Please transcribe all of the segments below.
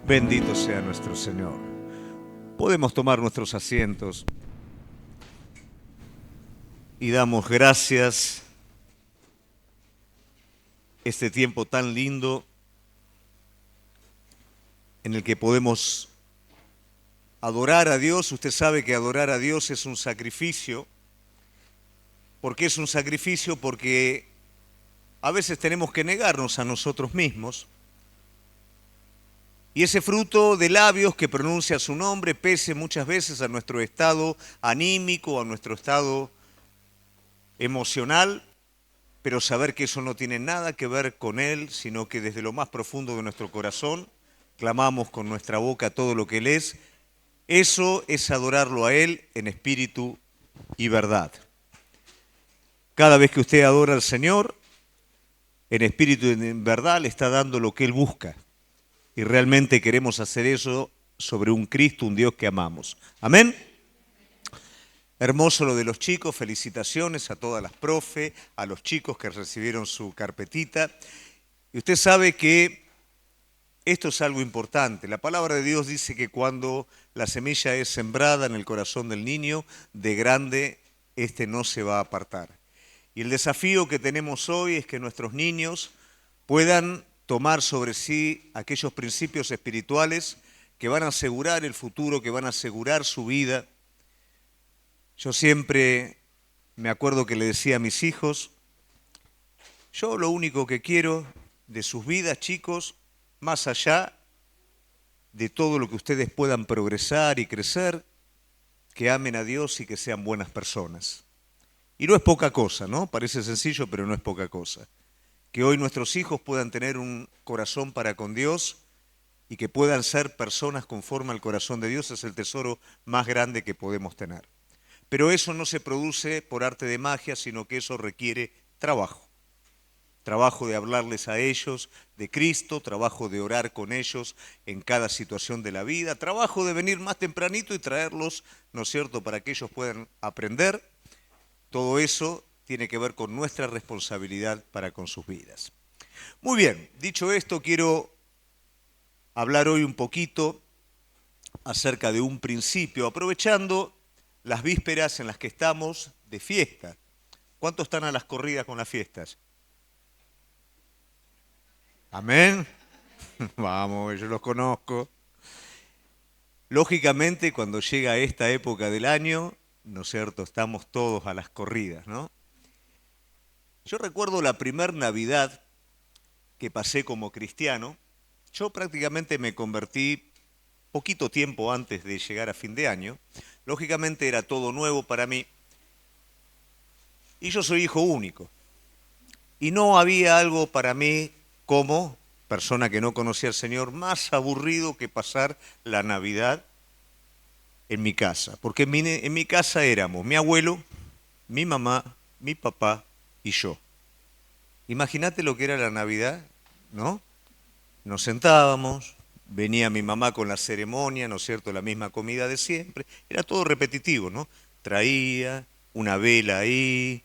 Bendito sea nuestro Señor. Podemos tomar nuestros asientos y damos gracias este tiempo tan lindo en el que podemos adorar a Dios. Usted sabe que adorar a Dios es un sacrificio. ¿Por qué es un sacrificio? Porque a veces tenemos que negarnos a nosotros mismos. Y ese fruto de labios que pronuncia su nombre pese muchas veces a nuestro estado anímico, a nuestro estado emocional, pero saber que eso no tiene nada que ver con Él, sino que desde lo más profundo de nuestro corazón clamamos con nuestra boca todo lo que Él es. Eso es adorarlo a Él en espíritu y verdad. Cada vez que usted adora al Señor, en espíritu y en verdad le está dando lo que Él busca. Y realmente queremos hacer eso sobre un Cristo, un Dios que amamos. Amén. Hermoso lo de los chicos, felicitaciones a todas las profe, a los chicos que recibieron su carpetita. Y usted sabe que esto es algo importante. La palabra de Dios dice que cuando la semilla es sembrada en el corazón del niño, de grande, este no se va a apartar. Y el desafío que tenemos hoy es que nuestros niños puedan tomar sobre sí aquellos principios espirituales que van a asegurar el futuro, que van a asegurar su vida. Yo siempre me acuerdo que le decía a mis hijos, yo lo único que quiero de sus vidas, chicos, más allá de todo lo que ustedes puedan progresar y crecer, que amen a Dios y que sean buenas personas. Y no es poca cosa, ¿no? Parece sencillo, pero no es poca cosa. Que hoy nuestros hijos puedan tener un corazón para con Dios y que puedan ser personas conforme al corazón de Dios es el tesoro más grande que podemos tener. Pero eso no se produce por arte de magia, sino que eso requiere trabajo. Trabajo de hablarles a ellos de Cristo, trabajo de orar con ellos en cada situación de la vida, trabajo de venir más tempranito y traerlos, ¿no es cierto?, para que ellos puedan aprender. Todo eso tiene que ver con nuestra responsabilidad para con sus vidas. Muy bien, dicho esto, quiero hablar hoy un poquito acerca de un principio, aprovechando las vísperas en las que estamos de fiesta. ¿Cuántos están a las corridas con las fiestas? Amén. Vamos, yo los conozco. Lógicamente, cuando llega esta época del año, ¿no es cierto?, estamos todos a las corridas, ¿no? Yo recuerdo la primer Navidad que pasé como cristiano. Yo prácticamente me convertí poquito tiempo antes de llegar a fin de año. Lógicamente era todo nuevo para mí. Y yo soy hijo único. Y no había algo para mí como persona que no conocía al Señor más aburrido que pasar la Navidad en mi casa. Porque en mi casa éramos mi abuelo, mi mamá, mi papá y yo. Imagínate lo que era la Navidad, ¿no? Nos sentábamos, venía mi mamá con la ceremonia, ¿no es cierto?, la misma comida de siempre. Era todo repetitivo, ¿no? Traía una vela ahí,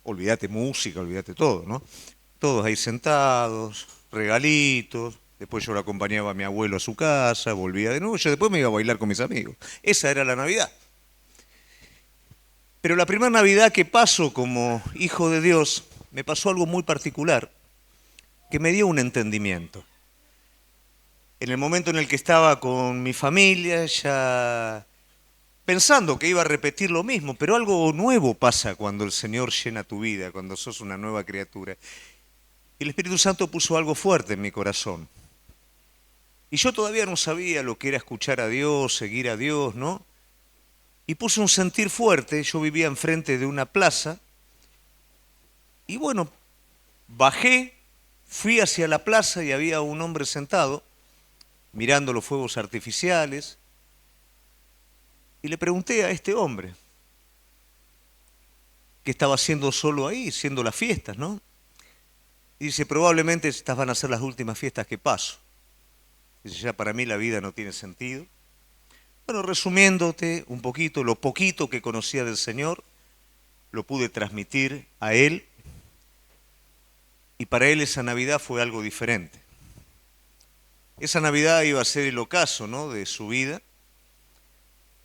olvídate música, olvídate todo, ¿no? Todos ahí sentados, regalitos. Después yo lo acompañaba a mi abuelo a su casa, volvía de nuevo, yo después me iba a bailar con mis amigos. Esa era la Navidad. Pero la primera Navidad que paso como hijo de Dios, me pasó algo muy particular, que me dio un entendimiento. En el momento en el que estaba con mi familia, ya pensando que iba a repetir lo mismo, pero algo nuevo pasa cuando el Señor llena tu vida, cuando sos una nueva criatura. Y el Espíritu Santo puso algo fuerte en mi corazón. Y yo todavía no sabía lo que era escuchar a Dios, seguir a Dios, ¿no? Y puso un sentir fuerte, yo vivía enfrente de una plaza, y bueno, bajé, fui hacia la plaza y había un hombre sentado, mirando los fuegos artificiales, y le pregunté a este hombre, qué estaba haciendo solo ahí, haciendo las fiestas, ¿no? Y dice, probablemente estas van a ser las últimas fiestas que paso. Dice, ya para mí la vida no tiene sentido. Bueno, resumiéndote un poquito, lo poquito que conocía del Señor, lo pude transmitir a él, y para él esa Navidad fue algo diferente. Esa Navidad iba a ser el ocaso, ¿no?, de su vida,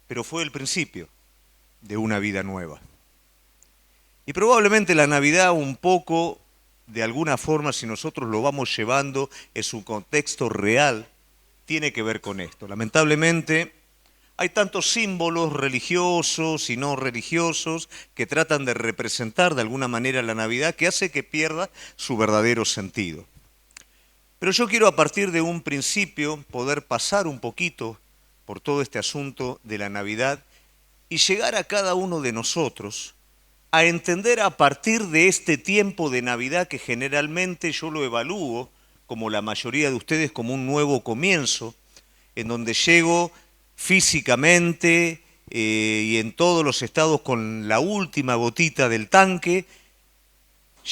pero fue el principio de una vida nueva. Y probablemente la Navidad un poco, de alguna forma, si nosotros lo vamos llevando en su contexto real, tiene que ver con esto. Lamentablemente, hay tantos símbolos religiosos y no religiosos que tratan de representar de alguna manera la Navidad que hace que pierda su verdadero sentido. Pero yo quiero a partir de un principio poder pasar un poquito por todo este asunto de la Navidad y llegar a cada uno de nosotros a entender a partir de este tiempo de Navidad que generalmente yo lo evalúo, como la mayoría de ustedes, como un nuevo comienzo, en donde llego físicamente y en todos los estados con la última gotita del tanque.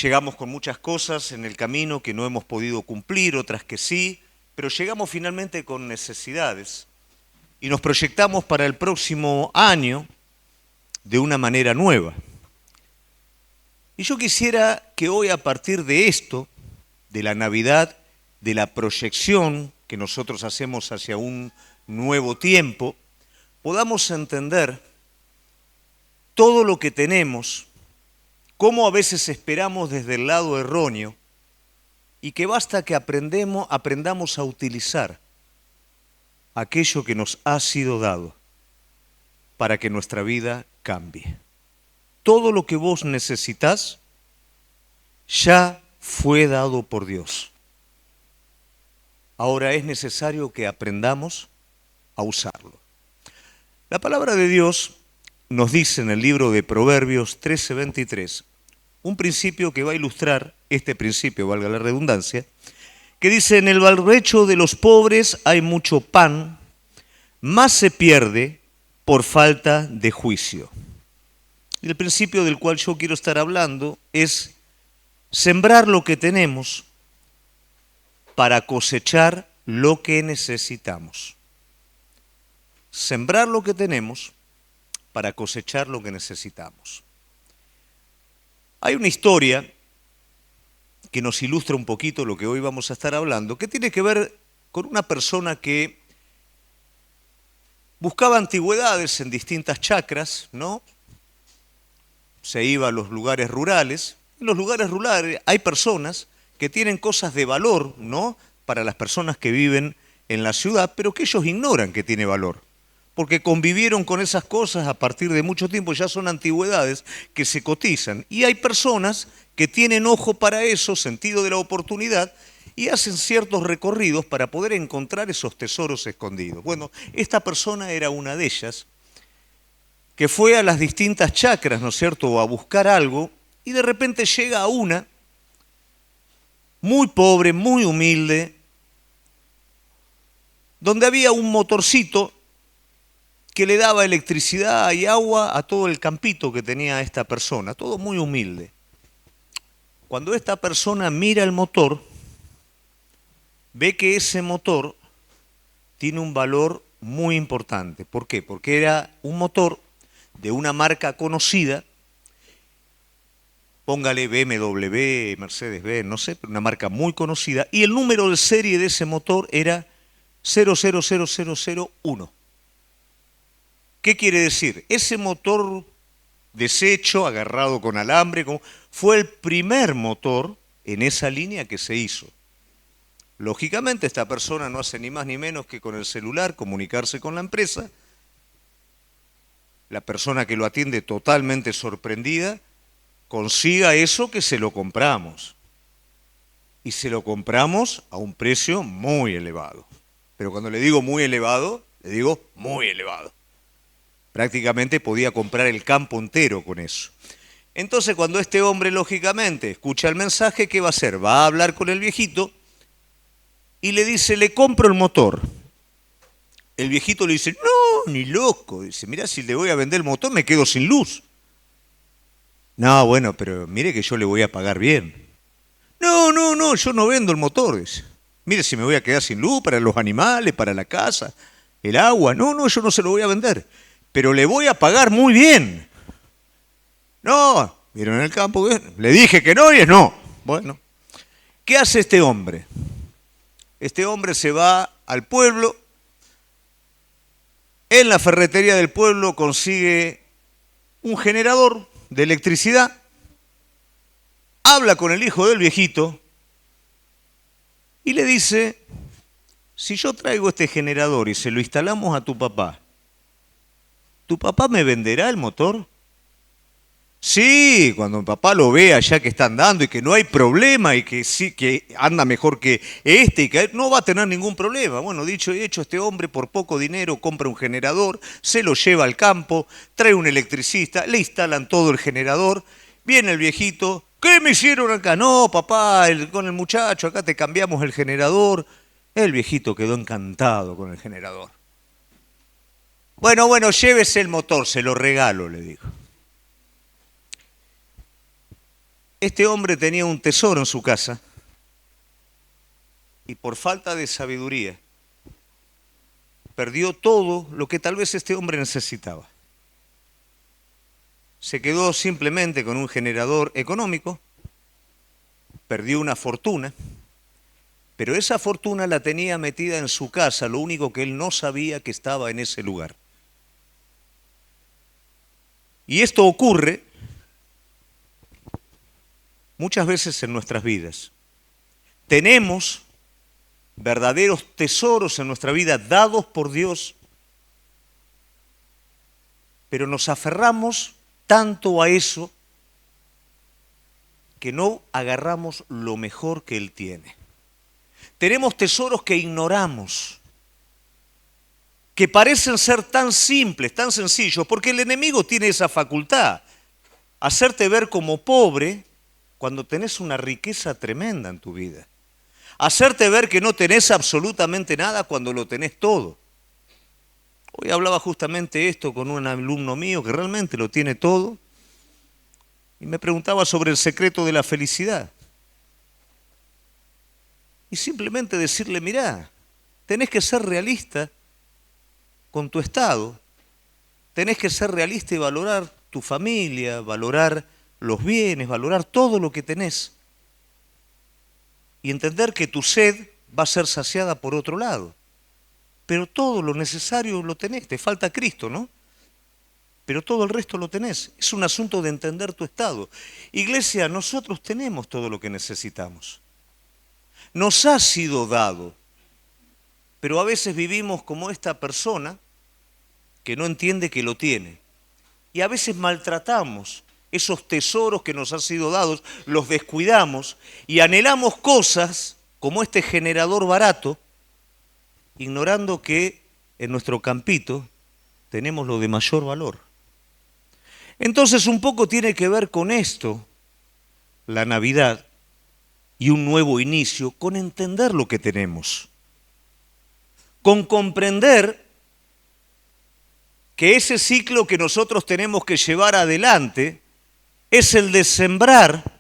Llegamos con muchas cosas en el camino que no hemos podido cumplir, otras que sí, pero llegamos finalmente con necesidades y nos proyectamos para el próximo año de una manera nueva. Y yo quisiera que hoy, a partir de esto, de la Navidad, de la proyección que nosotros hacemos hacia un nuevo tiempo, podamos entender todo lo que tenemos, cómo a veces esperamos desde el lado erróneo y que basta que aprendamos a utilizar aquello que nos ha sido dado para que nuestra vida cambie. Todo lo que vos necesitas ya fue dado por Dios. Ahora es necesario que aprendamos a usarlo. La palabra de Dios nos dice en el libro de Proverbios 13:23, un principio que va a ilustrar este principio, valga la redundancia, que dice: en el barbecho de los pobres hay mucho pan, mas se pierde por falta de juicio. Y el principio del cual yo quiero estar hablando es sembrar lo que tenemos para cosechar lo que necesitamos. Sembrar lo que tenemos para cosechar lo que necesitamos. Hay una historia que nos ilustra un poquito lo que hoy vamos a estar hablando, que tiene que ver con una persona que buscaba antigüedades en distintas chacras, ¿no? Se iba a los lugares rurales. En los lugares rurales hay personas que tienen cosas de valor, ¿no?, para las personas que viven en la ciudad, pero que ellos ignoran que tiene valor, porque convivieron con esas cosas a partir de mucho tiempo, ya son antigüedades que se cotizan. Y hay personas que tienen ojo para eso, sentido de la oportunidad, y hacen ciertos recorridos para poder encontrar esos tesoros escondidos. Bueno, esta persona era una de ellas, que fue a las distintas chacras, ¿no es cierto?, a buscar algo, y de repente llega a una muy pobre, muy humilde, donde había un motorcito que le daba electricidad y agua a todo el campito que tenía esta persona, todo muy humilde. Cuando esta persona mira el motor, ve que ese motor tiene un valor muy importante. ¿Por qué? Porque era un motor de una marca conocida, póngale BMW, Mercedes-Benz, no sé, pero una marca muy conocida, y el número de serie de ese motor era 000001. ¿Qué quiere decir? Ese motor deshecho, agarrado con alambre, fue el primer motor en esa línea que se hizo. Lógicamente, esta persona no hace ni más ni menos que con el celular comunicarse con la empresa. La persona que lo atiende, totalmente sorprendida, consiga eso que se lo compramos. Y se lo compramos a un precio muy elevado. Pero cuando le digo muy elevado, le digo muy elevado. Prácticamente podía comprar el campo entero con eso. Entonces, cuando este hombre, lógicamente, escucha el mensaje, ¿qué va a hacer? Va a hablar con el viejito y le dice: le compro el motor. El viejito le dice: no, ni loco. Dice: mirá, si le voy a vender el motor me quedo sin luz. No, bueno, pero mire que yo le voy a pagar bien. No, yo no vendo el motor. Dice: mire, si me voy a quedar sin luz para los animales, para la casa, el agua. No, yo no se lo voy a vender, pero le voy a pagar muy bien. No, vieron en el campo, le dije que no y es no. Bueno, ¿qué hace este hombre? Este hombre se va al pueblo, en la ferretería del pueblo consigue un generador de electricidad, habla con el hijo del viejito y le dice, si yo traigo este generador y se lo instalamos a ¿tu papá me venderá el motor? Sí, cuando mi papá lo vea ya que está andando y que no hay problema y que sí, que anda mejor que este y que no va a tener ningún problema. Bueno, dicho y hecho, este hombre por poco dinero compra un generador, se lo lleva al campo, trae un electricista, le instalan todo el generador, viene el viejito, ¿qué me hicieron acá? No, papá, con el muchacho, acá te cambiamos el generador. El viejito quedó encantado con el generador. Bueno, llévese el motor, se lo regalo, le dijo. Este hombre tenía un tesoro en su casa y por falta de sabiduría perdió todo lo que tal vez este hombre necesitaba. Se quedó simplemente con un generador económico, perdió una fortuna, pero esa fortuna la tenía metida en su casa, lo único que él no sabía que estaba en ese lugar. Y esto ocurre muchas veces en nuestras vidas. Tenemos verdaderos tesoros en nuestra vida dados por Dios, pero nos aferramos tanto a eso que no agarramos lo mejor que Él tiene. Tenemos tesoros que ignoramos, que parecen ser tan simples, tan sencillos, porque el enemigo tiene esa facultad, hacerte ver como pobre cuando tenés una riqueza tremenda en tu vida. Hacerte ver que no tenés absolutamente nada cuando lo tenés todo. Hoy hablaba justamente esto con un alumno mío que realmente lo tiene todo y me preguntaba sobre el secreto de la felicidad. Y simplemente decirle, mirá, tenés que ser realista con tu estado, tenés que ser realista y valorar tu familia, valorar los bienes, valorar todo lo que tenés y entender que tu sed va a ser saciada por otro lado. Pero todo lo necesario lo tenés, te falta Cristo, ¿no? Pero todo el resto lo tenés. Es un asunto de entender tu estado. Iglesia, nosotros tenemos todo lo que necesitamos. Nos ha sido dado, pero a veces vivimos como esta persona que no entiende que lo tiene. Y a veces maltratamos esos tesoros que nos han sido dados, los descuidamos y anhelamos cosas como este generador barato, ignorando que en nuestro campito tenemos lo de mayor valor. Entonces un poco tiene que ver con esto, la Navidad y un nuevo inicio, con entender lo que tenemos, con comprender que ese ciclo que nosotros tenemos que llevar adelante es el de sembrar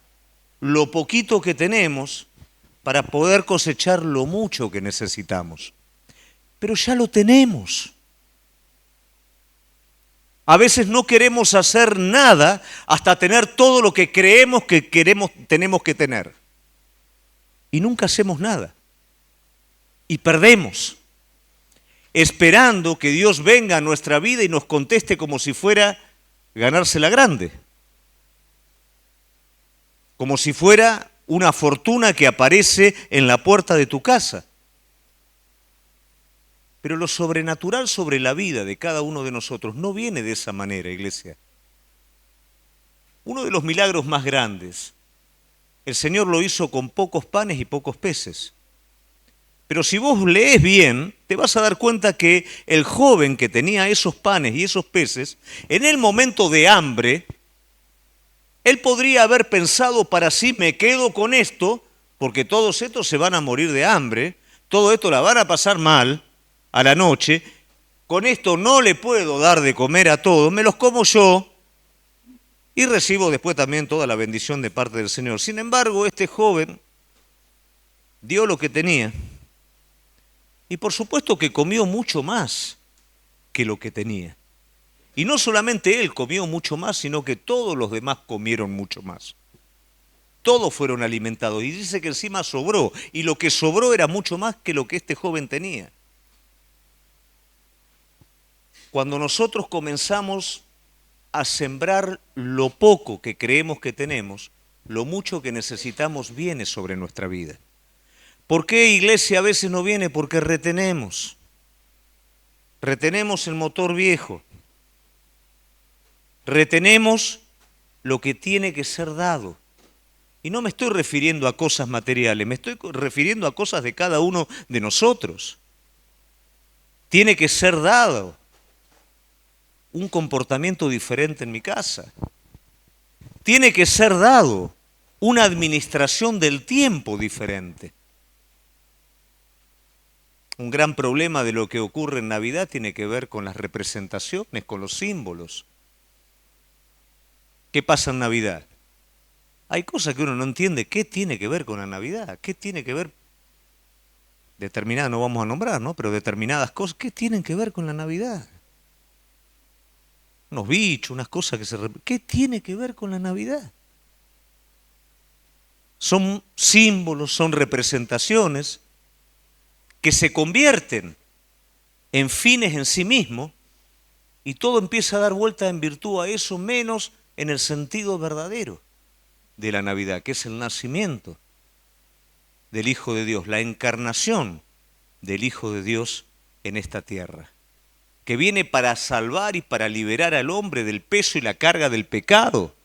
lo poquito que tenemos para poder cosechar lo mucho que necesitamos. Pero ya lo tenemos. A veces no queremos hacer nada hasta tener todo lo que creemos que tenemos que tener. Y nunca hacemos nada. Y perdemos, esperando que Dios venga a nuestra vida y nos conteste como si fuera ganársela grande. Como si fuera una fortuna que aparece en la puerta de tu casa. Pero lo sobrenatural sobre la vida de cada uno de nosotros no viene de esa manera, iglesia. Uno de los milagros más grandes, el Señor lo hizo con pocos panes y pocos peces. Pero si vos lees bien, te vas a dar cuenta que el joven que tenía esos panes y esos peces, en el momento de hambre, él podría haber pensado para sí, me quedo con esto, porque todos estos se van a morir de hambre, todo esto la van a pasar mal a la noche, con esto no le puedo dar de comer a todos, me los como yo y recibo después también toda la bendición de parte del Señor. Sin embargo, este joven dio lo que tenía y por supuesto que comió mucho más que lo que tenía. Y no solamente él comió mucho más, sino que todos los demás comieron mucho más. Todos fueron alimentados. Y dice que encima sobró. Y lo que sobró era mucho más que lo que este joven tenía. Cuando nosotros comenzamos a sembrar lo poco que creemos que tenemos, lo mucho que necesitamos viene sobre nuestra vida. ¿Por qué, iglesia, a veces no viene? Porque retenemos. Retenemos el motor viejo. Retenemos lo que tiene que ser dado. Y no me estoy refiriendo a cosas materiales, me estoy refiriendo a cosas de cada uno de nosotros. Tiene que ser dado un comportamiento diferente en mi casa. Tiene que ser dado una administración del tiempo diferente. Un gran problema de lo que ocurre en Navidad tiene que ver con las representaciones, con los símbolos. ¿Qué pasa en Navidad? Hay cosas que uno no entiende. ¿Qué tiene que ver con la Navidad? ¿Qué tiene que ver? Determinadas no vamos a nombrar, ¿no? Pero determinadas cosas, ¿qué tienen que ver con la Navidad? Unos bichos, unas cosas que ¿qué tiene que ver con la Navidad? Son símbolos, son representaciones que se convierten en fines en sí mismos y todo empieza a dar vuelta en virtud a eso, menos en el sentido verdadero de la Navidad, que es el nacimiento del Hijo de Dios, la encarnación del Hijo de Dios en esta tierra, que viene para salvar y para liberar al hombre del peso y la carga del pecado,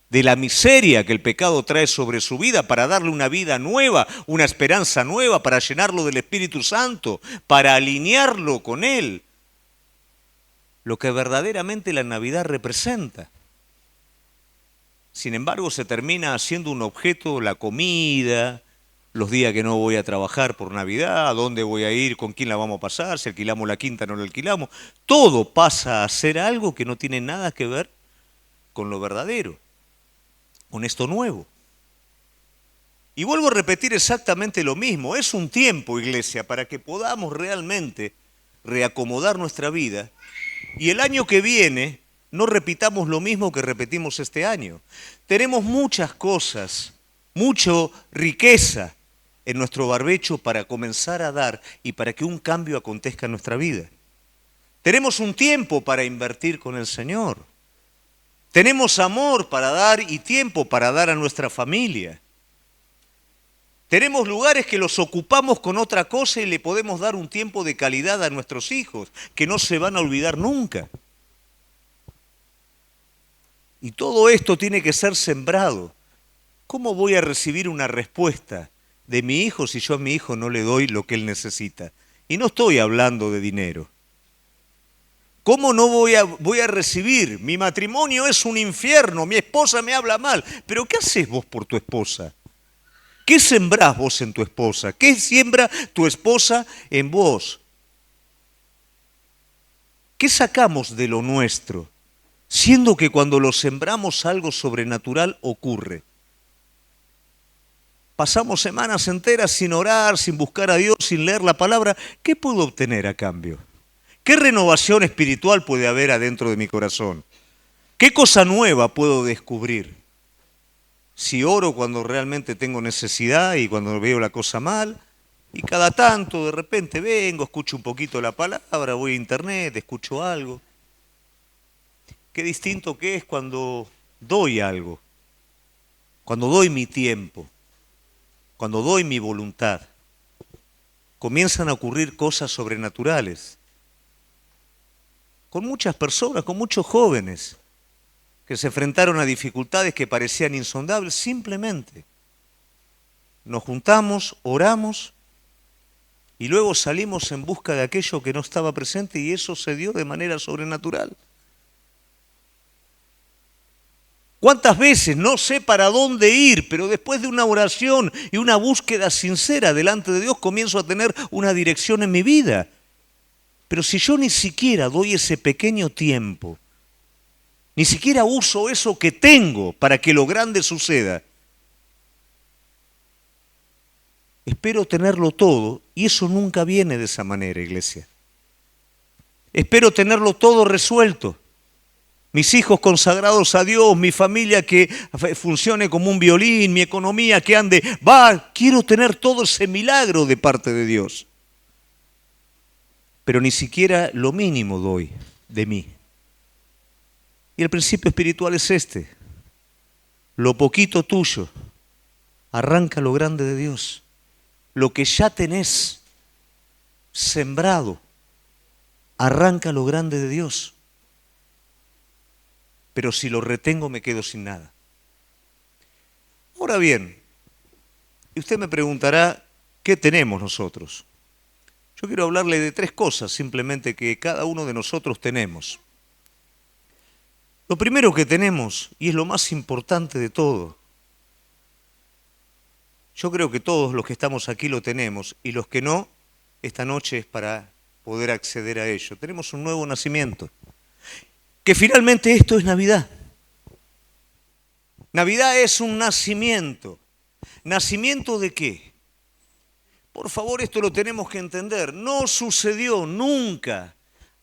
de la miseria que el pecado trae sobre su vida, para darle una vida nueva, una esperanza nueva, para llenarlo del Espíritu Santo, para alinearlo con Él, lo que verdaderamente la Navidad representa. Sin embargo, se termina haciendo un objeto la comida, los días que no voy a trabajar por Navidad, a dónde voy a ir, con quién la vamos a pasar, si alquilamos la quinta o no la alquilamos. Todo pasa a ser algo que no tiene nada que ver con lo verdadero, con esto nuevo. Y vuelvo a repetir exactamente lo mismo. Es un tiempo, iglesia, para que podamos realmente reacomodar nuestra vida y el año que viene no repitamos lo mismo que repetimos este año. Tenemos muchas cosas, mucha riqueza en nuestro barbecho para comenzar a dar y para que un cambio acontezca en nuestra vida. Tenemos un tiempo para invertir con el Señor. Tenemos amor para dar y tiempo para dar a nuestra familia. Tenemos lugares que los ocupamos con otra cosa y le podemos dar un tiempo de calidad a nuestros hijos, que no se van a olvidar nunca. Y todo esto tiene que ser sembrado. ¿Cómo voy a recibir una respuesta de mi hijo si yo a mi hijo no le doy lo que él necesita? Y no estoy hablando de dinero. ¿Cómo no voy a recibir? Mi matrimonio es un infierno, mi esposa me habla mal. ¿Pero qué haces vos por tu esposa? ¿Qué sembrás vos en tu esposa? ¿Qué siembra tu esposa en vos? ¿Qué sacamos de lo nuestro? Siendo que cuando lo sembramos algo sobrenatural ocurre. Pasamos semanas enteras sin orar, sin buscar a Dios, sin leer la palabra. ¿Qué puedo obtener a cambio? ¿Qué renovación espiritual puede haber adentro de mi corazón? ¿Qué cosa nueva puedo descubrir? Si oro cuando realmente tengo necesidad y cuando veo la cosa mal, y cada tanto de repente vengo, escucho un poquito la palabra, voy a internet, escucho algo. Qué distinto que es cuando doy algo, cuando doy mi tiempo, cuando doy mi voluntad. Comienzan a ocurrir cosas sobrenaturales. Con muchas personas, con muchos jóvenes que se enfrentaron a dificultades que parecían insondables, simplemente nos juntamos, oramos y luego salimos en busca de aquello que no estaba presente y eso se dio de manera sobrenatural. ¿Cuántas veces no sé para dónde ir, pero después de una oración y una búsqueda sincera delante de Dios comienzo a tener una dirección en mi vida? Pero si yo ni siquiera doy ese pequeño tiempo, ni siquiera uso eso que tengo para que lo grande suceda, espero tenerlo todo y eso nunca viene de esa manera, iglesia. Espero tenerlo todo resuelto. mis hijos consagrados a Dios, mi familia que funcione como un violín, mi economía que ande, quiero tener todo ese milagro de parte de Dios. Pero ni siquiera lo mínimo doy de mí. Y el principio espiritual es este: lo poquito tuyo, arranca lo grande de Dios. Lo que ya tenés sembrado, arranca lo grande de Dios. Pero si lo retengo me quedo sin nada. Ahora bien, y usted me preguntará, ¿qué tenemos nosotros? Yo quiero hablarle de 3 cosas simplemente que cada uno de nosotros tenemos. Lo primero que tenemos, y es lo más importante de todo, yo creo que todos los que estamos aquí lo tenemos, y los que no, esta noche es para poder acceder a ello. Tenemos un nuevo nacimiento. Que finalmente esto es Navidad. Navidad es un nacimiento. ¿Nacimiento de qué? Por favor, esto lo tenemos que entender. No sucedió nunca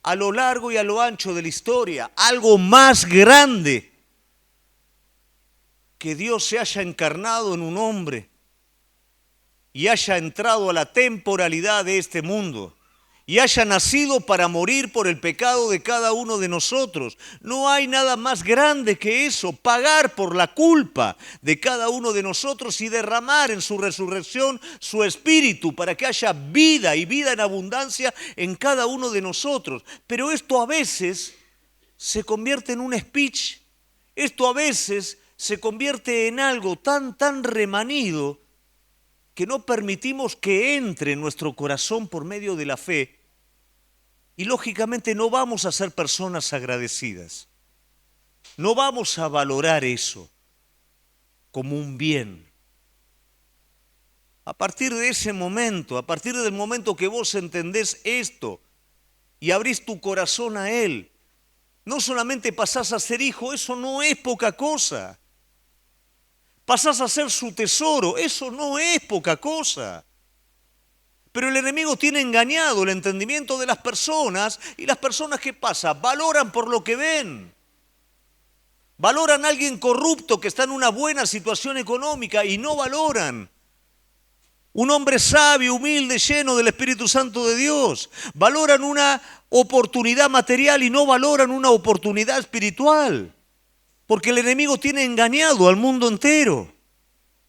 a lo largo y a lo ancho de la historia algo más grande que Dios se haya encarnado en un hombre y haya entrado a la temporalidad de este mundo y haya nacido para morir por el pecado de cada uno de nosotros. No hay nada más grande que eso, pagar por la culpa de cada uno de nosotros y derramar en su resurrección su espíritu para que haya vida y vida en abundancia en cada uno de nosotros. Pero esto a veces se convierte en un speech, esto a veces se convierte en algo tan remanido que no permitimos que entre en nuestro corazón por medio de la fe, y lógicamente no vamos a ser personas agradecidas. No vamos a valorar eso como un bien. A partir de ese momento, a partir del momento que vos entendés esto y abrís tu corazón a Él, no solamente pasás a ser hijo, eso no es poca cosa. Pasás a ser su tesoro, eso no es poca cosa. Pero el enemigo tiene engañado el entendimiento de las personas, y las personas, ¿qué pasa? Valoran por lo que ven. Valoran a alguien corrupto que está en una buena situación económica y no valoran un hombre sabio, humilde, lleno del Espíritu Santo de Dios. Valoran una oportunidad material y no valoran una oportunidad espiritual. Porque el enemigo tiene engañado al mundo entero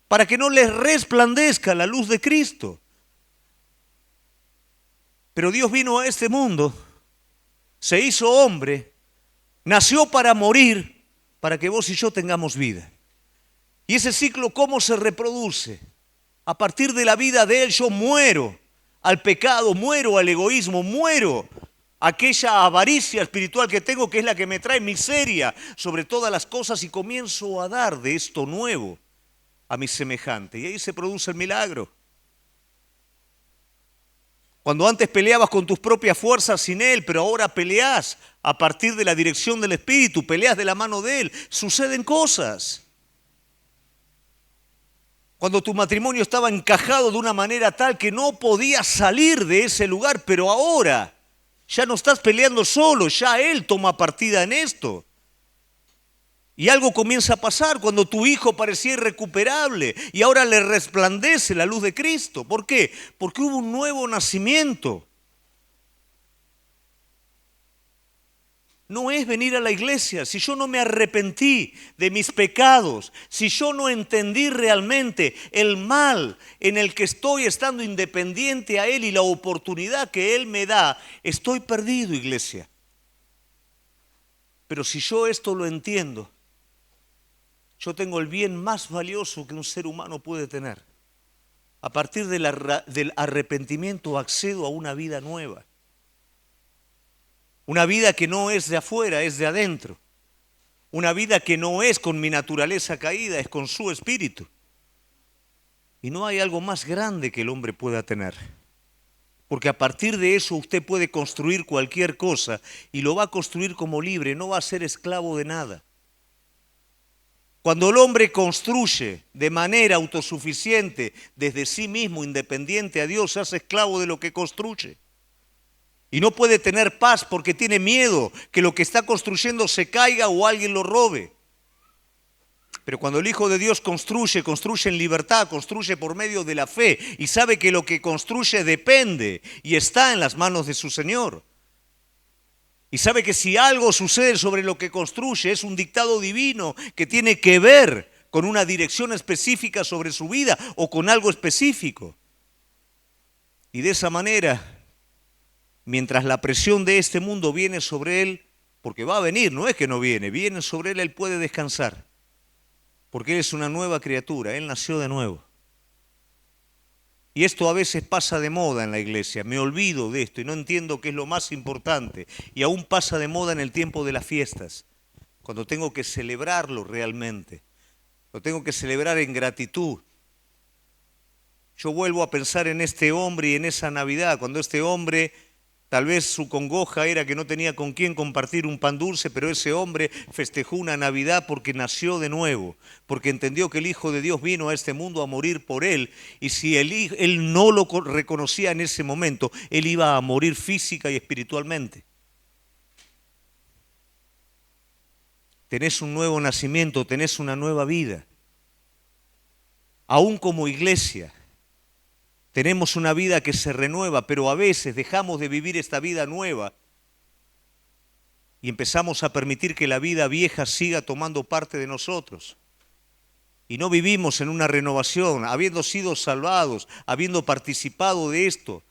para que no les resplandezca la luz de Cristo. Pero Dios vino a este mundo, se hizo hombre, nació para morir, para que vos y yo tengamos vida. Y ese ciclo, ¿cómo se reproduce? A partir de la vida de Él yo muero al pecado, muero al egoísmo, muero a aquella avaricia espiritual que tengo, que es la que me trae miseria sobre todas las cosas, y comienzo a dar de esto nuevo a mi semejante. Y ahí se produce el milagro. Cuando antes peleabas con tus propias fuerzas sin Él, pero ahora peleás a partir de la dirección del Espíritu, peleas de la mano de Él, suceden cosas. Cuando tu matrimonio estaba encajado de una manera tal que no podías salir de ese lugar, pero ahora ya no estás peleando solo, ya Él toma partida en esto. Y algo comienza a pasar cuando tu hijo parecía irrecuperable y ahora le resplandece la luz de Cristo. ¿Por qué? Porque hubo un nuevo nacimiento. No es venir a la iglesia si yo no me arrepentí de mis pecados, si yo no entendí realmente el mal en el que estoy estando independiente a Él y la oportunidad que Él me da. Estoy perdido, iglesia. Pero si yo esto lo entiendo, yo tengo el bien más valioso que un ser humano puede tener. A partir del arrepentimiento accedo a una vida nueva. Una vida que no es de afuera, es de adentro. Una vida que no es con mi naturaleza caída, es con su espíritu. Y no hay algo más grande que el hombre pueda tener. Porque a partir de eso usted puede construir cualquier cosa y lo va a construir como libre, no va a ser esclavo de nada. Cuando el hombre construye de manera autosuficiente, desde sí mismo, independiente a Dios, se hace esclavo de lo que construye. Y no puede tener paz porque tiene miedo que lo que está construyendo se caiga o alguien lo robe. Pero cuando el Hijo de Dios construye, construye en libertad, construye por medio de la fe y sabe que lo que construye depende y está en las manos de su Señor. Y sabe que si algo sucede sobre lo que construye es un dictado divino que tiene que ver con una dirección específica sobre su vida o con algo específico. Y de esa manera, mientras la presión de este mundo viene sobre él, porque va a venir, no es que no viene, viene sobre él, él puede descansar. Porque él es una nueva criatura, él nació de nuevo. Y esto a veces pasa de moda en la iglesia, me olvido de esto y no entiendo qué es lo más importante. Y aún pasa de moda en el tiempo de las fiestas, cuando tengo que celebrarlo realmente, lo tengo que celebrar en gratitud. Yo vuelvo a pensar en este hombre y en esa Navidad, cuando este hombre, tal vez su congoja era que no tenía con quién compartir un pan dulce, pero ese hombre festejó una Navidad porque nació de nuevo, porque entendió que el Hijo de Dios vino a este mundo a morir por él, y si él no lo reconocía en ese momento, él iba a morir física y espiritualmente. Tenés un nuevo nacimiento, tenés una nueva vida. Aún como iglesia, tenemos una vida que se renueva, pero a veces dejamos de vivir esta vida nueva y empezamos a permitir que la vida vieja siga tomando parte de nosotros. Y no vivimos en una renovación, habiendo sido salvados, habiendo participado de esto.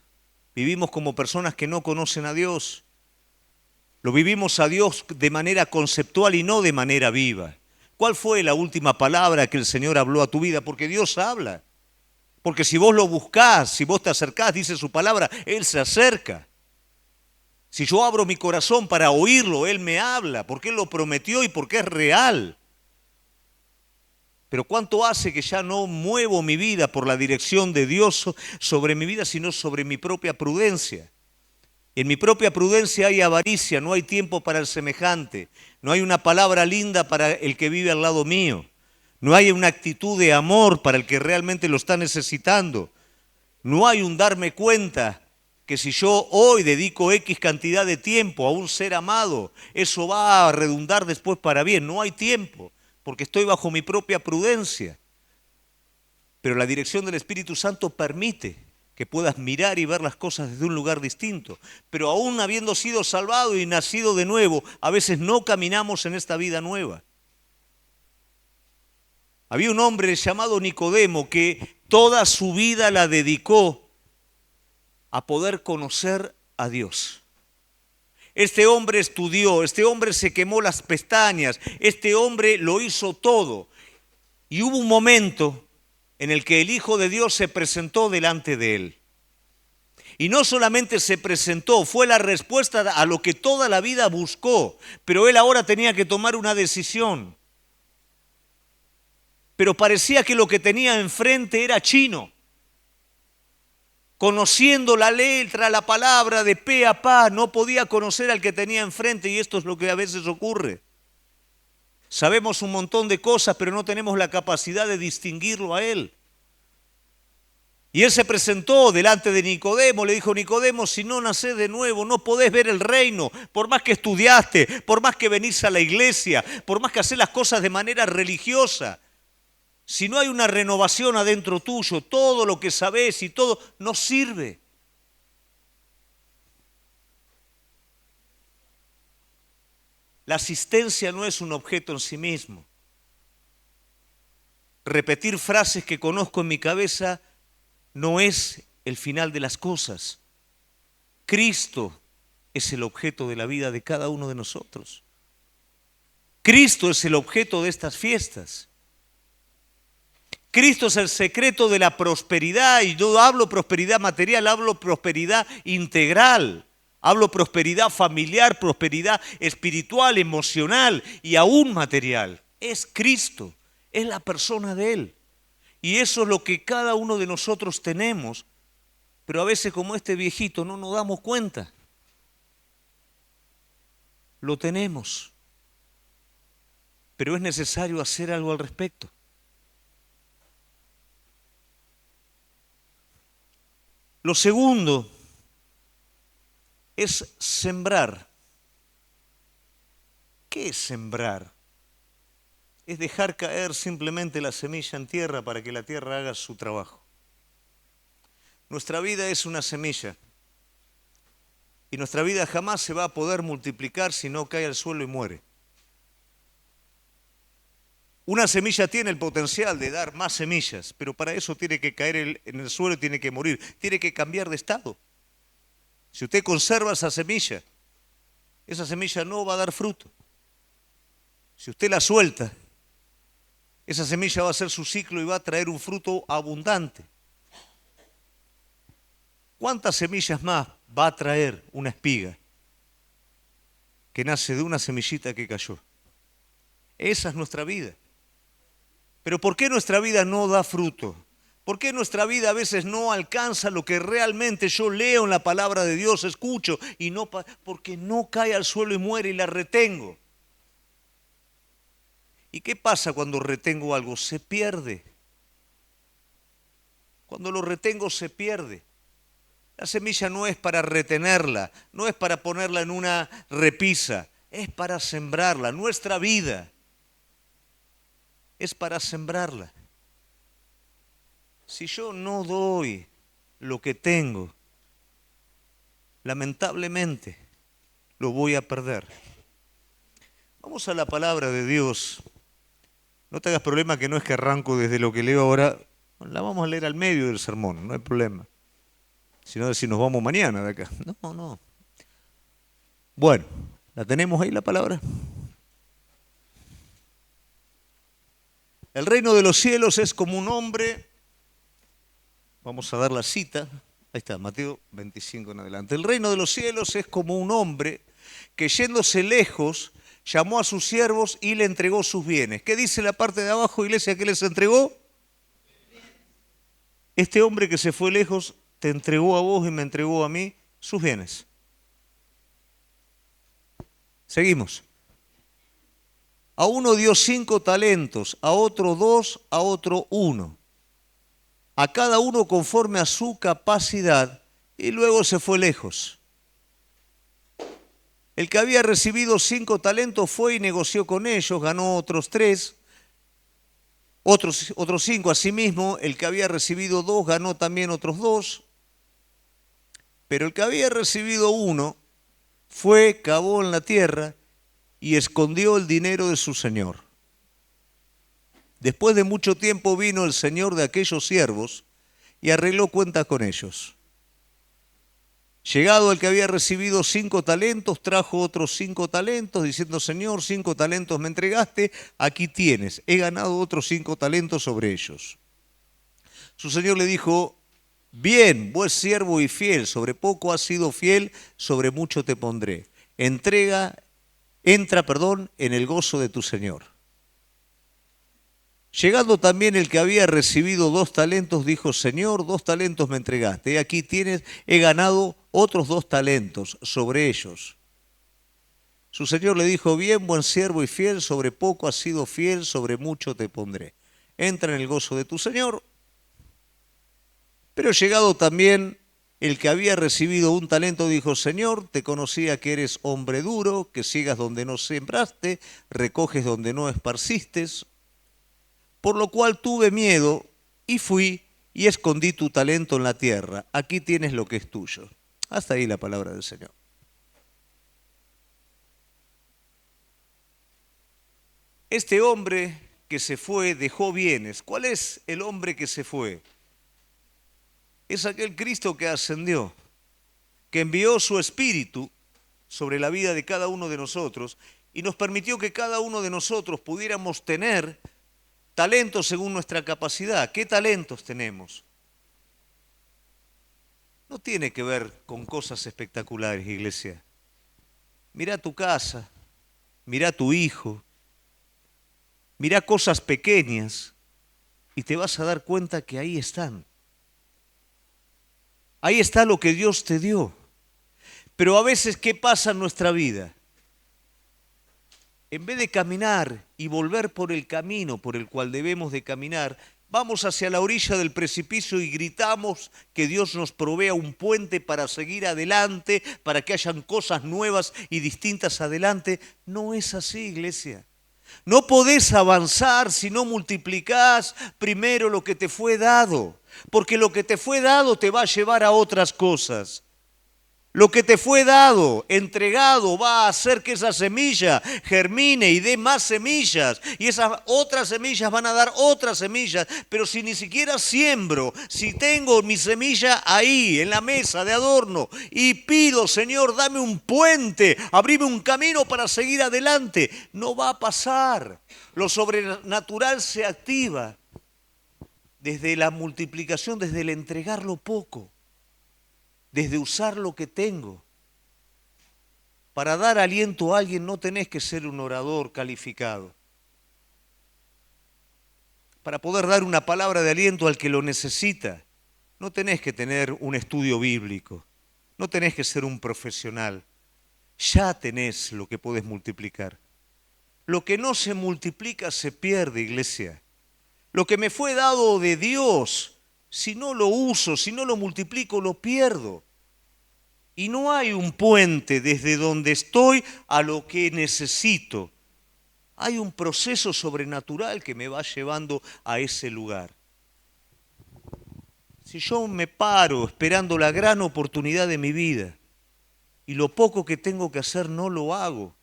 Vivimos como personas que no conocen a Dios. Lo vivimos a Dios de manera conceptual y no de manera viva. ¿Cuál fue la última palabra que el Señor habló a tu vida? Porque Dios habla. Porque si vos lo buscás, si vos te acercás, dice su palabra, Él se acerca. Si yo abro mi corazón para oírlo, Él me habla, porque Él lo prometió y porque es real. Pero ¿cuánto hace que ya no muevo mi vida por la dirección de Dios sobre mi vida, sino sobre mi propia prudencia? En mi propia prudencia hay avaricia, no hay tiempo para el semejante, no hay una palabra linda para el que vive al lado mío. No hay una actitud de amor para el que realmente lo está necesitando. No hay un darme cuenta que si yo hoy dedico X cantidad de tiempo a un ser amado, eso va a redundar después para bien. No hay tiempo, porque estoy bajo mi propia prudencia. Pero la dirección del Espíritu Santo permite que puedas mirar y ver las cosas desde un lugar distinto. Pero aún habiendo sido salvado y nacido de nuevo, a veces no caminamos en esta vida nueva. Había un hombre llamado Nicodemo que toda su vida la dedicó a poder conocer a Dios. Este hombre estudió, este hombre se quemó las pestañas, este hombre lo hizo todo. Y hubo un momento en el que el Hijo de Dios se presentó delante de él. Y no solamente se presentó, fue la respuesta a lo que toda la vida buscó, pero él ahora tenía que tomar una decisión. Pero parecía que lo que tenía enfrente era chino. Conociendo la letra, la palabra de pe a pa, no podía conocer al que tenía enfrente, y esto es lo que a veces ocurre. Sabemos un montón de cosas, pero no tenemos la capacidad de distinguirlo a él. Y él se presentó delante de Nicodemo, le dijo: Nicodemo, si no nacés de nuevo, no podés ver el reino, por más que estudiaste, por más que venís a la iglesia, por más que hacés las cosas de manera religiosa. Si no hay una renovación adentro tuyo, todo lo que sabés y todo no sirve. La asistencia no es un objeto en sí mismo. Repetir frases que conozco en mi cabeza no es el final de las cosas. Cristo es el objeto de la vida de cada uno de nosotros. Cristo es el objeto de estas fiestas. Cristo es el secreto de la prosperidad, y no hablo prosperidad material, hablo prosperidad integral. Hablo prosperidad familiar, prosperidad espiritual, emocional y aún material. Es Cristo, es la persona de Él. Y eso es lo que cada uno de nosotros tenemos, pero a veces como este viejito no nos damos cuenta. Lo tenemos, pero es necesario hacer algo al respecto. Lo segundo es sembrar. ¿Qué es sembrar? Es dejar caer simplemente la semilla en tierra para que la tierra haga su trabajo. Nuestra vida es una semilla y nuestra vida jamás se va a poder multiplicar si no cae al suelo y muere. Una semilla tiene el potencial de dar más semillas, pero para eso tiene que caer en el suelo y tiene que morir, tiene que cambiar de estado. Si usted conserva esa semilla no va a dar fruto. Si usted la suelta, esa semilla va a hacer su ciclo y va a traer un fruto abundante. ¿Cuántas semillas más va a traer una espiga que nace de una semillita que cayó? Esa es nuestra vida. Pero ¿por qué nuestra vida no da fruto? ¿Por qué nuestra vida a veces no alcanza lo que realmente yo leo en la palabra de Dios, escucho, y no porque no cae al suelo y muere y la retengo? ¿Y qué pasa cuando retengo algo? Se pierde. Cuando lo retengo se pierde. La semilla no es para retenerla, no es para ponerla en una repisa, es para sembrarla. Nuestra vida es para sembrarla. Si yo no doy lo que tengo, lamentablemente lo voy a perder. Vamos a la palabra de Dios. No te hagas problema que no es que arranco desde lo que leo ahora, la vamos a leer al medio del sermón, no hay problema. Si no, si nos vamos mañana de acá. No. Bueno, ¿la tenemos ahí la palabra? El reino de los cielos es como un hombre, vamos a dar la cita, ahí está, Mateo 25 en adelante. El reino de los cielos es como un hombre que yéndose lejos llamó a sus siervos y le entregó sus bienes. ¿Qué dice la parte de abajo, iglesia, que les entregó? Este hombre que se fue lejos te entregó a vos y me entregó a mí sus bienes. Seguimos. A uno dio 5 talentos, a otro 2, a otro 1. A cada uno conforme a su capacidad, y luego se fue lejos. El que había recibido 5 talentos fue y negoció con ellos, ganó otros 3, otros 5. Asimismo, el que había recibido 2 ganó también otros 2. Pero el que había recibido 1 fue, cavó en la tierra y escondió el dinero de su señor. Después de mucho tiempo vino el señor de aquellos siervos y arregló cuentas con ellos. Llegado el que había recibido 5 talentos, trajo otros 5 talentos, diciendo: Señor, 5 talentos me entregaste, aquí tienes, he ganado otros 5 talentos sobre ellos. Su señor le dijo: bien, buen siervo y fiel, sobre poco has sido fiel, sobre mucho te pondré. Entra, en el gozo de tu señor. Llegando también el que había recibido 2 talentos, dijo: Señor, 2 talentos me entregaste, aquí tienes, he ganado otros 2 talentos sobre ellos. Su señor le dijo: bien, buen siervo y fiel, sobre poco has sido fiel, sobre mucho te pondré. Entra en el gozo de tu señor. Pero llegado también el que había recibido 1 talento, dijo: Señor, te conocía que eres hombre duro, que siegas donde no sembraste, recoges donde no esparciste, por lo cual tuve miedo y fui y escondí tu talento en la tierra. Aquí tienes lo que es tuyo. Hasta ahí la palabra del Señor. Este hombre que se fue dejó bienes. ¿Cuál es el hombre que se fue? Es aquel Cristo que ascendió, que envió su Espíritu sobre la vida de cada uno de nosotros y nos permitió que cada uno de nosotros pudiéramos tener talentos según nuestra capacidad. ¿Qué talentos tenemos? No tiene que ver con cosas espectaculares, iglesia. Mira tu casa, mira tu hijo, mira cosas pequeñas y te vas a dar cuenta que ahí están. Ahí está lo que Dios te dio. Pero a veces, ¿qué pasa en nuestra vida? En vez de caminar y volver por el camino por el cual debemos de caminar, vamos hacia la orilla del precipicio y gritamos que Dios nos provea un puente para seguir adelante, para que hayan cosas nuevas y distintas adelante. No es así, iglesia. No podés avanzar si no multiplicás primero lo que te fue dado, porque lo que te fue dado te va a llevar a otras cosas. Lo que te fue dado, entregado, va a hacer que esa semilla germine y dé más semillas. Y esas otras semillas van a dar otras semillas. Pero si ni siquiera siembro, si tengo mi semilla ahí, en la mesa de adorno, y pido, Señor, dame un puente, abrime un camino para seguir adelante, no va a pasar. Lo sobrenatural se activa desde la multiplicación, desde el entregar lo poco. Desde usar lo que tengo. Para dar aliento a alguien no tenés que ser un orador calificado. Para poder dar una palabra de aliento al que lo necesita, no tenés que tener un estudio bíblico, no tenés que ser un profesional. Ya tenés lo que podés multiplicar. Lo que no se multiplica se pierde, iglesia. Lo que me fue dado de Dios, si no lo uso, si no lo multiplico, lo pierdo. Y no hay un puente desde donde estoy a lo que necesito. Hay un proceso sobrenatural que me va llevando a ese lugar. Si yo me paro esperando la gran oportunidad de mi vida y lo poco que tengo que hacer no lo hago,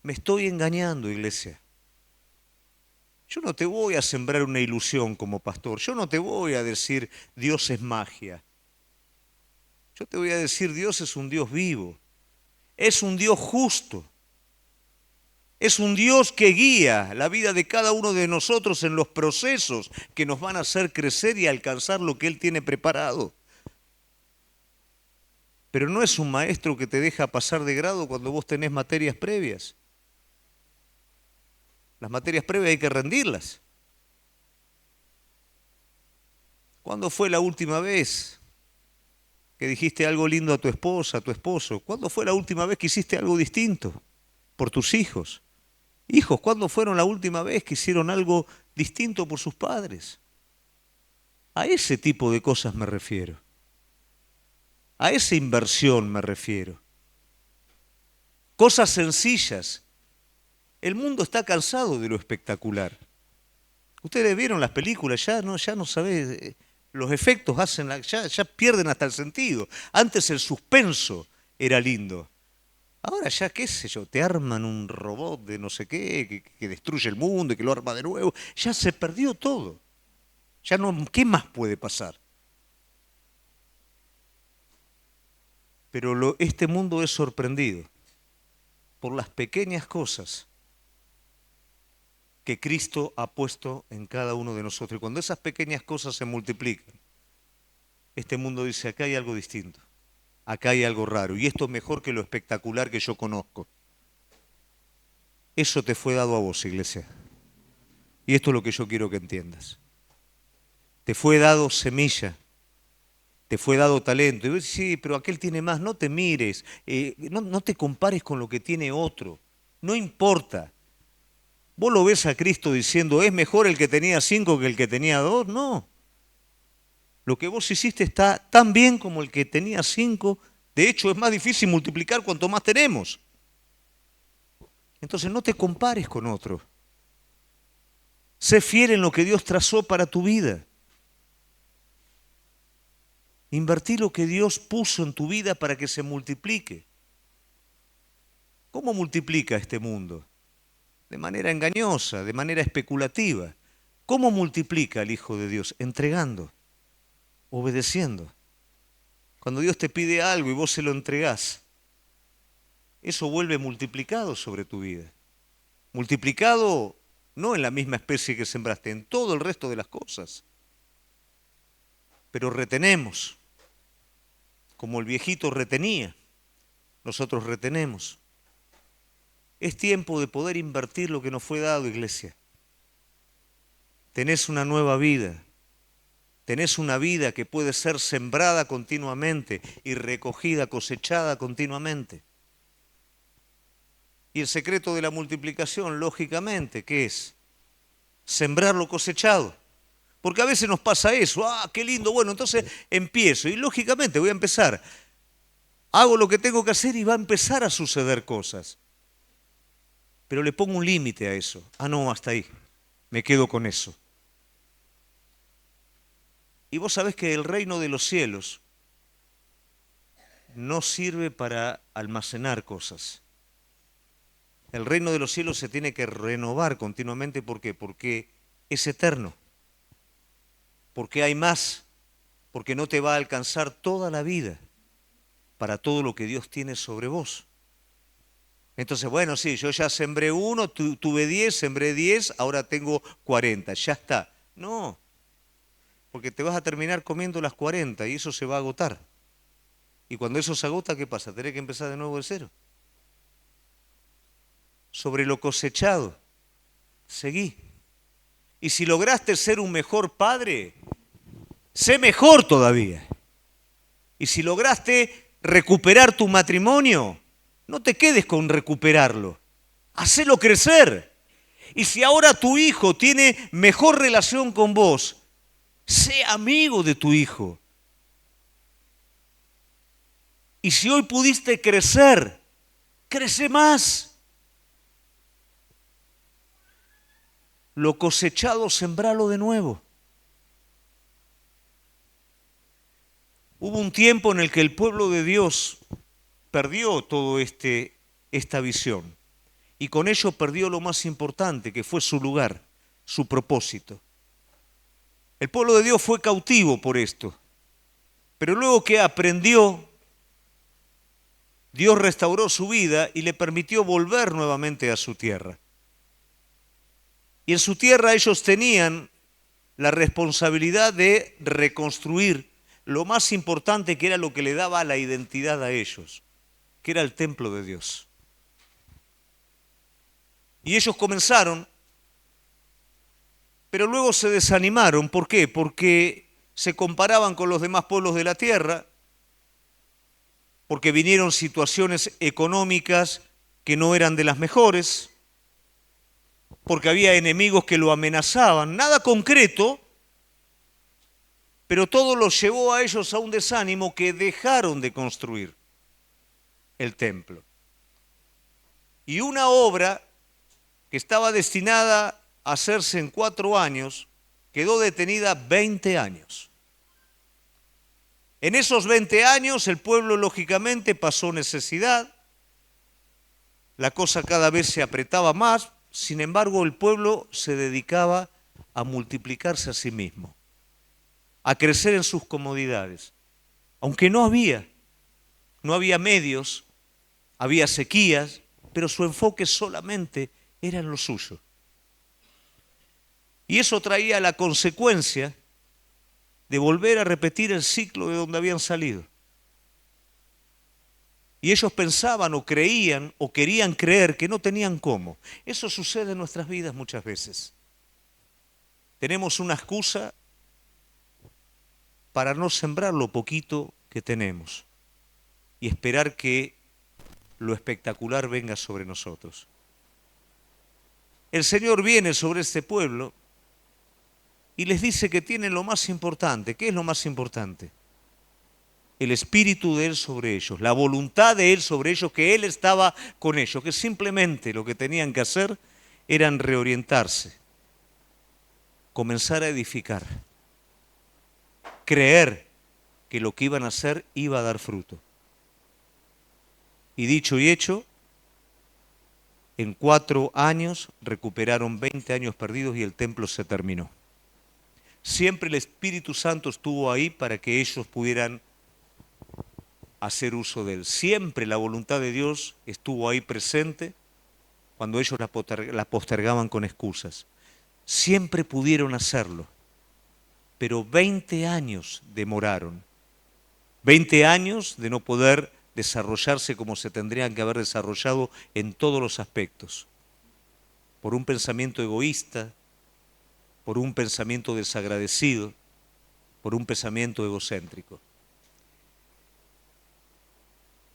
me estoy engañando, iglesia. Yo no te voy a sembrar una ilusión como pastor. Yo no te voy a decir Dios es magia. Yo te voy a decir Dios es un Dios vivo. Es un Dios justo. Es un Dios que guía la vida de cada uno de nosotros en los procesos que nos van a hacer crecer y alcanzar lo que Él tiene preparado. Pero no es un maestro que te deja pasar de grado cuando vos tenés materias previas. Las materias previas hay que rendirlas. ¿Cuándo fue la última vez que dijiste algo lindo a tu esposa, a tu esposo? ¿Cuándo fue la última vez que hiciste algo distinto por tus hijos? Hijos, ¿cuándo fueron la última vez que hicieron algo distinto por sus padres? A ese tipo de cosas me refiero. A esa inversión me refiero. Cosas sencillas. El mundo está cansado de lo espectacular. Ustedes vieron las películas, ya no sabés, los efectos ya pierden hasta el sentido. Antes el suspenso era lindo. Ahora ya, qué sé yo, te arman un robot de no sé qué, que destruye el mundo y que lo arma de nuevo. Ya se perdió todo. Ya no, ¿qué más puede pasar? Pero este mundo es sorprendido por las pequeñas cosas que Cristo ha puesto en cada uno de nosotros. Y cuando esas pequeñas cosas se multiplican, este mundo dice, acá hay algo distinto, acá hay algo raro, y esto es mejor que lo espectacular que yo conozco. Eso te fue dado a vos, iglesia. Y esto es lo que yo quiero que entiendas. Te fue dado semilla, te fue dado talento. Y vos decís, sí, pero aquel tiene más, no te mires, no te compares con lo que tiene otro, no importa. ¿Vos lo ves a Cristo diciendo, es mejor el que tenía 5 que el que tenía 2? No. Lo que vos hiciste está tan bien como el que tenía 5. De hecho, es más difícil multiplicar cuanto más tenemos. Entonces no te compares con otro. Sé fiel en lo que Dios trazó para tu vida. Invertí lo que Dios puso en tu vida para que se multiplique. ¿Cómo multiplica este mundo? De manera engañosa, de manera especulativa. ¿Cómo multiplica el Hijo de Dios? Entregando, obedeciendo. Cuando Dios te pide algo y vos se lo entregás, eso vuelve multiplicado sobre tu vida. Multiplicado no en la misma especie que sembraste, en todo el resto de las cosas. Pero retenemos, como el viejito retenía, nosotros retenemos. Es tiempo de poder invertir lo que nos fue dado, iglesia. Tenés una nueva vida. Tenés una vida que puede ser sembrada continuamente y recogida, cosechada continuamente. Y el secreto de la multiplicación, lógicamente, ¿qué es? Sembrar lo cosechado. Porque a veces nos pasa eso, qué lindo, bueno, entonces empiezo y lógicamente voy a empezar. Hago lo que tengo que hacer y va a empezar a suceder cosas. Pero le pongo un límite a eso. No, hasta ahí. Me quedo con eso. Y vos sabés que el reino de los cielos no sirve para almacenar cosas. El reino de los cielos se tiene que renovar continuamente. ¿Por qué? Porque es eterno. Porque hay más. Porque no te va a alcanzar toda la vida para todo lo que Dios tiene sobre vos. Entonces, bueno, sí, yo ya sembré uno, tuve 10, sembré 10, ahora tengo 40, ya está. No, porque te vas a terminar comiendo las 40 y eso se va a agotar. Y cuando eso se agota, ¿qué pasa? Tenés que empezar de nuevo de cero. Sobre lo cosechado, seguí. Y si lograste ser un mejor padre, sé mejor todavía. Y si lograste recuperar tu matrimonio, no te quedes con recuperarlo. Hacelo crecer. Y si ahora tu hijo tiene mejor relación con vos, sé amigo de tu hijo. Y si hoy pudiste crecer, crece más. Lo cosechado, sembralo de nuevo. Hubo un tiempo en el que el pueblo de Dios perdió toda esta visión. Y con ello perdió lo más importante, que fue su lugar, su propósito. El pueblo de Dios fue cautivo por esto. Pero luego que aprendió, Dios restauró su vida y le permitió volver nuevamente a su tierra. Y en su tierra ellos tenían la responsabilidad de reconstruir lo más importante, que era lo que le daba la identidad a ellos, que era el templo de Dios. Y ellos comenzaron, pero luego se desanimaron. ¿Por qué? Porque se comparaban con los demás pueblos de la tierra, porque vinieron situaciones económicas que no eran de las mejores, porque había enemigos que lo amenazaban, nada concreto, pero todo los llevó a ellos a un desánimo que dejaron de construir el templo. Y una obra que estaba destinada a hacerse en 4 años, quedó detenida 20 años. En esos 20 años el pueblo lógicamente pasó necesidad, la cosa cada vez se apretaba más, sin embargo el pueblo se dedicaba a multiplicarse a sí mismo, a crecer en sus comodidades, aunque no había medios, había sequías, pero su enfoque solamente era en lo suyo. Y eso traía la consecuencia de volver a repetir el ciclo de donde habían salido. Y ellos pensaban o creían o querían creer que no tenían cómo. Eso sucede en nuestras vidas muchas veces. Tenemos una excusa para no sembrar lo poquito que tenemos y esperar que lo espectacular venga sobre nosotros. El Señor viene sobre este pueblo y les dice que tienen lo más importante. ¿Qué es lo más importante? El espíritu de Él sobre ellos, la voluntad de Él sobre ellos, que Él estaba con ellos, que simplemente lo que tenían que hacer era reorientarse, comenzar a edificar, creer que lo que iban a hacer iba a dar fruto. Y dicho y hecho, en 4 años recuperaron 20 años perdidos y el templo se terminó. Siempre el Espíritu Santo estuvo ahí para que ellos pudieran hacer uso de él. Siempre la voluntad de Dios estuvo ahí presente cuando ellos la postergaban con excusas. Siempre pudieron hacerlo, pero 20 años demoraron. 20 años de no poder desarrollarse como se tendrían que haber desarrollado en todos los aspectos. Por un pensamiento egoísta, por un pensamiento desagradecido, por un pensamiento egocéntrico.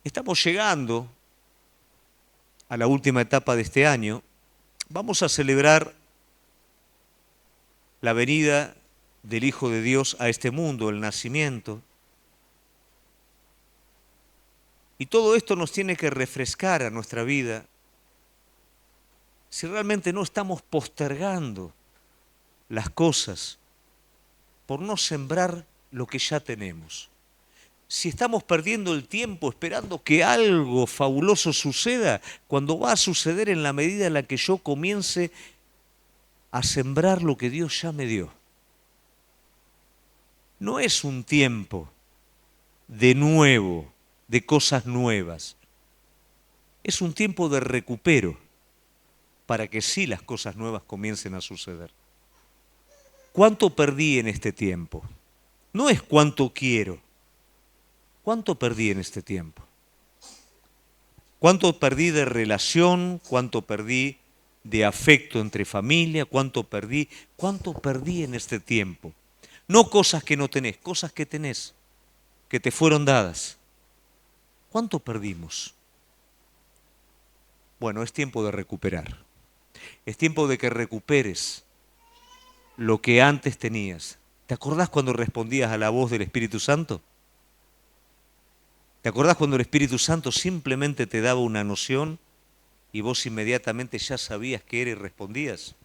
Estamos llegando a la última etapa de este año. Vamos a celebrar la venida del Hijo de Dios a este mundo, el nacimiento. Y todo esto nos tiene que refrescar a nuestra vida si realmente no estamos postergando las cosas por no sembrar lo que ya tenemos. Si estamos perdiendo el tiempo esperando que algo fabuloso suceda, cuando va a suceder en la medida en la que yo comience a sembrar lo que Dios ya me dio. No es un tiempo de nuevo, de cosas nuevas. Es un tiempo de recupero para que sí las cosas nuevas comiencen a suceder. ¿Cuánto perdí en este tiempo? No es cuánto quiero. ¿Cuánto perdí en este tiempo? ¿Cuánto perdí de relación? ¿Cuánto perdí de afecto entre familia? ¿Cuánto perdí en este tiempo? No cosas que no tenés, cosas que tenés, que te fueron dadas. ¿Cuánto perdimos? Bueno, es tiempo de recuperar. Es tiempo de que recuperes lo que antes tenías. ¿Te acordás cuando respondías a la voz del Espíritu Santo? ¿Te acordás cuando el Espíritu Santo simplemente te daba una noción y vos inmediatamente ya sabías qué era y respondías?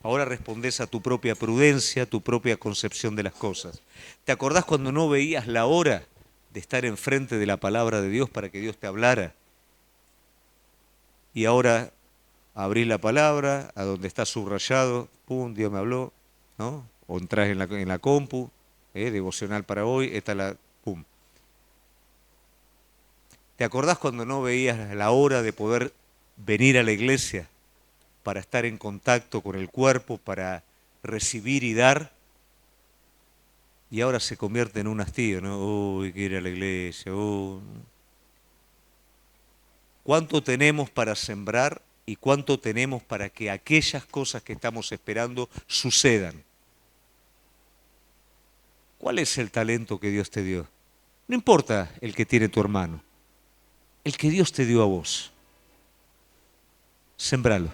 Ahora respondés a tu propia prudencia, a tu propia concepción de las cosas. ¿Te acordás cuando no veías la hora de estar enfrente de la palabra de Dios para que Dios te hablara? Y ahora abrís la palabra, a donde está subrayado, pum, Dios me habló, ¿no? O entrás en la compu, devocional para hoy, esta la, pum. ¿Te acordás cuando no veías la hora de poder venir a la iglesia para estar en contacto con el cuerpo, para recibir y dar? Y ahora se convierte en un hastío, ¿no? Uy, que ir a la iglesia. ¿Cuánto tenemos para sembrar y cuánto tenemos para que aquellas cosas que estamos esperando sucedan? ¿Cuál es el talento que Dios te dio? No importa el que tiene tu hermano, el que Dios te dio a vos. Sembralo.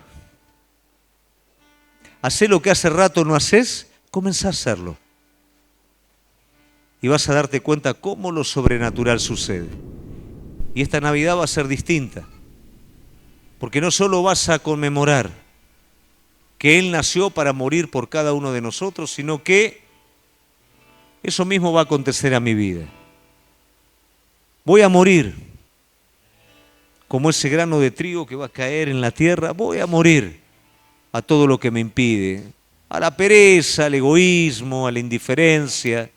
Hacé lo que hace rato no haces, comenzá a hacerlo. Y vas a darte cuenta cómo lo sobrenatural sucede. Y esta Navidad va a ser distinta. Porque no solo vas a conmemorar que Él nació para morir por cada uno de nosotros, sino que eso mismo va a acontecer a mi vida. Voy a morir como ese grano de trigo que va a caer en la tierra. Voy a morir a todo lo que me impide, a la pereza, al egoísmo, a la indiferencia,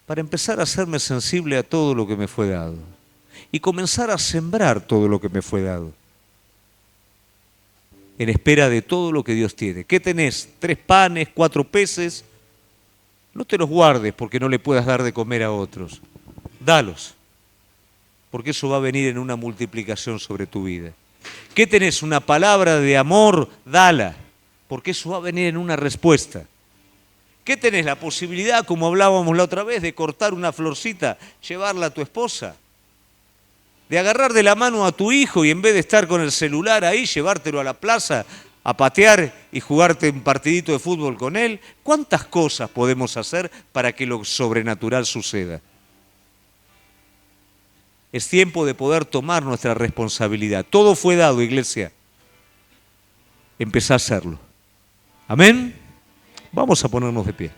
para empezar a hacerme sensible a todo lo que me fue dado y comenzar a sembrar todo lo que me fue dado, en espera de todo lo que Dios tiene. ¿Qué tenés? 3 panes, 4 peces. No te los guardes porque no le puedas dar de comer a otros. Dalos, porque eso va a venir en una multiplicación sobre tu vida. ¿Qué tenés? Una palabra de amor, dala, porque eso va a venir en una respuesta. ¿Qué tenés? La posibilidad, como hablábamos la otra vez, de cortar una florcita, llevarla a tu esposa, de agarrar de la mano a tu hijo y en vez de estar con el celular ahí, llevártelo a la plaza a patear y jugarte un partidito de fútbol con él. ¿Cuántas cosas podemos hacer para que lo sobrenatural suceda? Es tiempo de poder tomar nuestra responsabilidad. Todo fue dado, iglesia. Empezá a hacerlo. Amén. Vamos a ponernos de pie.